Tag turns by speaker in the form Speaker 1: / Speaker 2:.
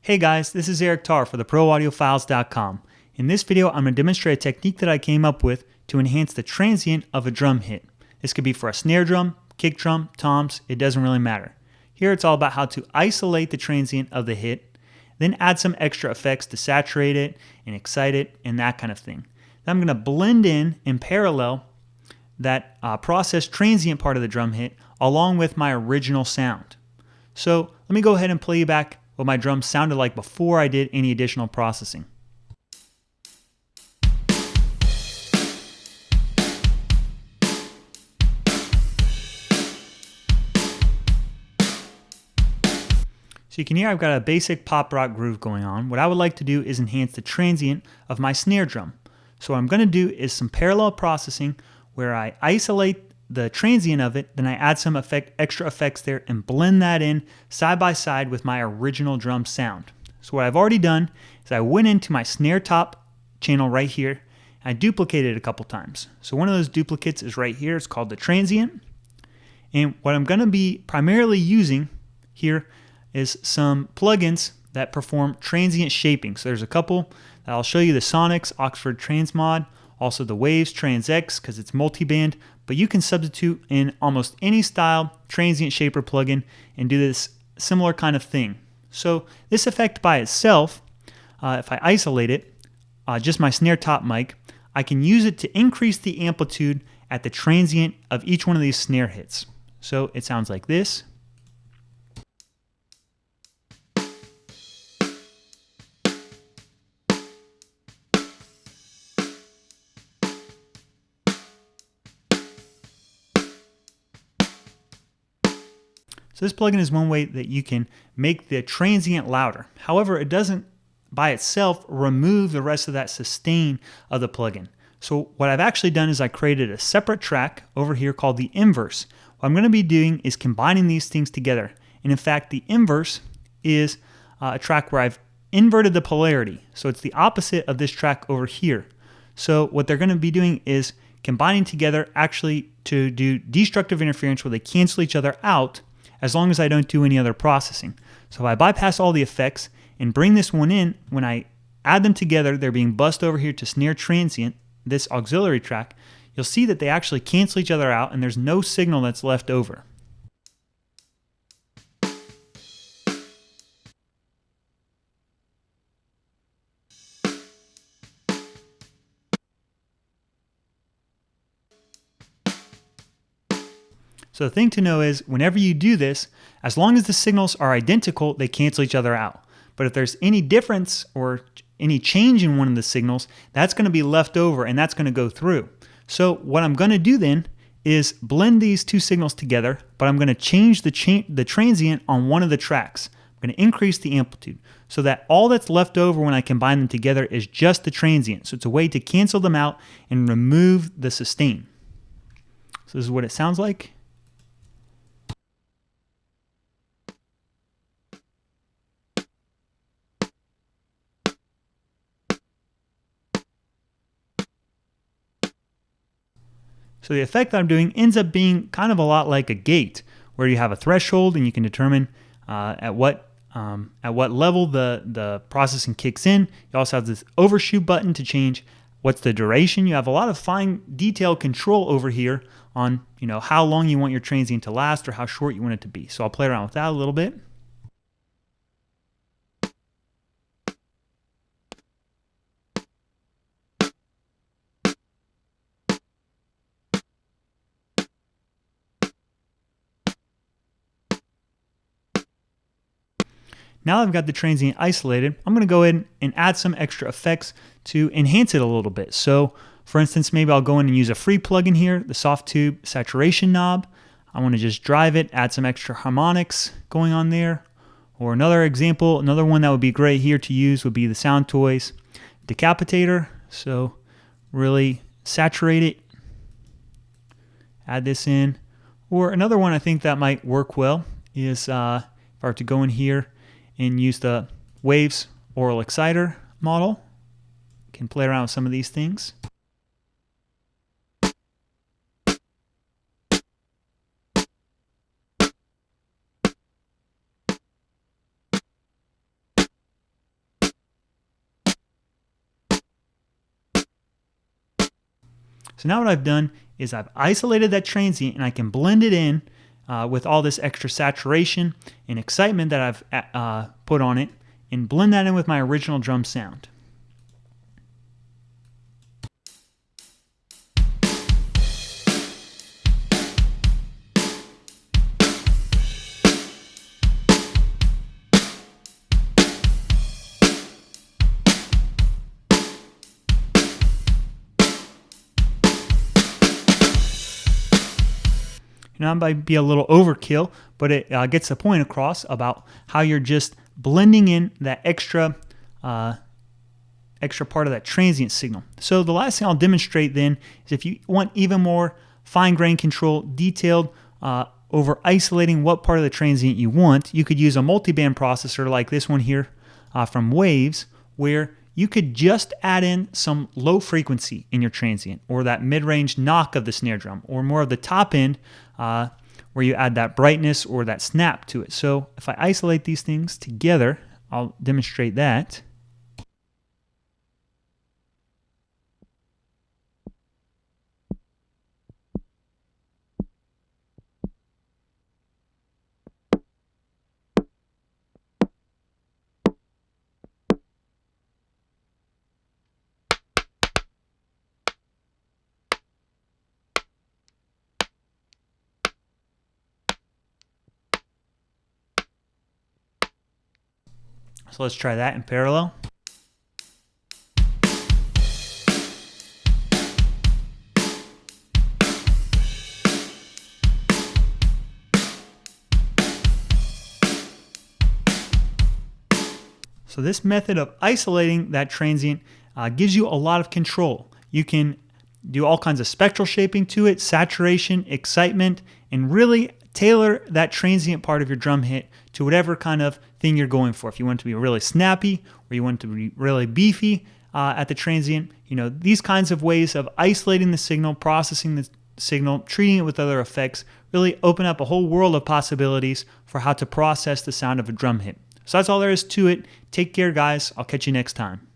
Speaker 1: Hey guys, this is Eric Tarr for theproaudiofiles.com. In this video, I'm going to demonstrate a technique that I came up with to enhance the transient of a drum hit. This could be for a snare drum, kick drum, toms, it doesn't really matter. Here it's all about how to isolate the transient of the hit, then add some extra effects to saturate it and excite it and that kind of thing. Then I'm going to blend in parallel that process transient part of the drum hit along with my original sound. So let me go ahead and play you back what my drums sounded like before I did any additional processing. So you can hear I've got a basic pop rock groove going on. What I would like to do is enhance the transient of my snare drum. So what I'm going to do is some parallel processing where I isolate the transient of it, then I add some extra effects there and blend that in side by side with my original drum sound. So what I've already done is I went into my snare top channel right here and I duplicated it a couple times. So one of those duplicates is right here. It's called the transient. And what I'm going to be primarily using here is some plugins that perform transient shaping. So there's a couple that I'll show you: the Sonics, Oxford Transmod, also the Waves TransX because it's multiband, but you can substitute in almost any style transient shaper plugin and do this similar kind of thing. So this effect by itself, if I isolate it, just my snare top mic, I can use it to increase the amplitude at the transient of each one of these snare hits. So it sounds like this. So this plugin is one way that you can make the transient louder. However, it doesn't by itself remove the rest of that sustain of the plugin. So what I've actually done is I created a separate track over here called the inverse. What I'm going to be doing is combining these things together. And in fact, the inverse is a track where I've inverted the polarity. So it's the opposite of this track over here. So what they're going to be doing is combining together actually to do destructive interference where they cancel each other out, as long as I don't do any other processing. So if I bypass all the effects and bring this one in, when I add them together, they're being bussed over here to snare transient, this auxiliary track, you'll see that they actually cancel each other out and there's no signal that's left over. So the thing to know is whenever you do this, as long as the signals are identical, they cancel each other out. But if there's any difference or any change in one of the signals, that's going to be left over and that's going to go through. So what I'm going to do then is blend these two signals together, but I'm going to change the transient on one of the tracks. I'm going to increase the amplitude so that all that's left over when I combine them together is just the transient. So it's a way to cancel them out and remove the sustain. So this is what it sounds like. So the effect that I'm doing ends up being kind of a lot like a gate, where you have a threshold and you can determine at what level the processing kicks in. You also have this overshoot button to change what's the duration. You have a lot of fine detail control over here on how long you want your transient to last or how short you want it to be. So I'll play around with that a little bit. Now I've got the transient isolated, I'm going to go ahead and add some extra effects to enhance it a little bit. So for instance, maybe I'll go in and use a free plugin here, the Soft Tube Saturation knob. I want to just drive it, add some extra harmonics going on there. Or another example, another one that would be great here to use would be the Sound Toys Decapitator. So really saturate it, add this in. Or another one I think that might work well is if I were to go in here and use the Waves Oral Exciter model. Can play around with some of these things. So now what I've done is I've isolated that transient and I can blend it in with all this extra saturation and excitement that I've put on it, and blend that in with my original drum sound. Now, it might be a little overkill, but it gets the point across about how you're just blending in that extra part of that transient signal. So the last thing I'll demonstrate then is if you want even more fine-grained control, detailed over isolating what part of the transient you want, you could use a multiband processor like this one here from Waves, where you could just add in some low frequency in your transient, or that mid-range knock of the snare drum, or more of the top end where you add that brightness or that snap to it. So if I isolate these things together, I'll demonstrate that. So let's try that in parallel. So this method of isolating that transient gives you a lot of control. You can do all kinds of spectral shaping to it, saturation, excitement, and really tailor that transient part of your drum hit to whatever kind of thing you're going for. If you want it to be really snappy or you want it to be really beefy at the transient, these kinds of ways of isolating the signal, processing the signal, treating it with other effects, really open up a whole world of possibilities for how to process the sound of a drum hit. So that's all there is to it. Take care, guys. I'll catch you next time.